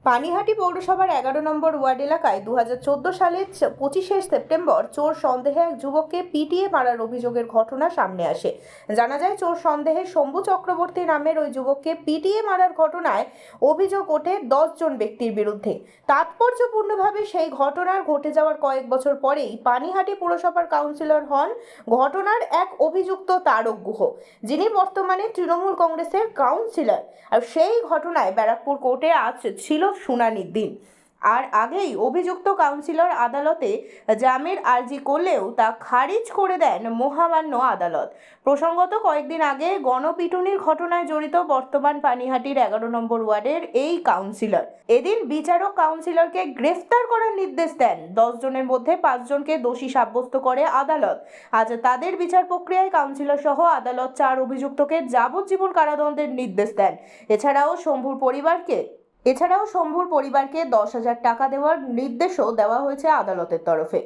পানিহাটি পৌরসভার ১১ নম্বর ওয়ার্ড এলাকায় ২০১৪ সালের ২৫শে সেপ্টেম্বর চোর সন্দেহে এক যুবককে পিটিয়ে মারার অভিযোগের ঘটনা সামনে আসে। জানা যায়, চোর সন্দেহে শম্ভু চক্রবর্তী নামের ওই যুবককে পিটিয়ে মারার ঘটনায় অভিযোগ ওঠে ১০ জন ব্যক্তির বিরুদ্ধে। তাৎপর্যপূর্ণভাবে সেই ঘটনার ঘটে যাওয়ার কয়েক বছর পরেই পানিহাটি পুরসভার কাউন্সিলর হন ঘটনার এক অভিযুক্ত তারক গুহ, যিনি বর্তমানে তৃণমূল কংগ্রেসের কাউন্সিলর। আর সেই ঘটনায় ব্যারাকপুর কোর্টে আজ ছিল শুনানির দিন। আর আগেই অভিযুক্ত কাউন্সিলর আদালতে জামিনের আর্জি করলেও তা খারিজ করে দেন মহামান্য আদালত। প্রসঙ্গত, কয়েকদিন আগে গণপিটুনির ঘটনায় জড়িত বর্তমান পানিহাটির ১১ নম্বর ওয়ার্ডের এই কাউন্সিলর এদিন বিচারক কাউন্সিলরকে গ্রেফতার করার নির্দেশ দেন। ১০ জনের মধ্যে ৫ জনকে দোষী সাব্যস্ত করে আদালত। আজ তাদের বিচার প্রক্রিয়ায় কাউন্সিলর সহ আদালত ৪ অভিযুক্তকে যাবজ্জীবন কারাদণ্ডের নির্দেশ দেন। এছাড়াও শম্ভুর পরিবারকে ১০,০০০ টাকা দেওয়ার নির্দেশও দেওয়া হয়েছে আদালতের তরফে।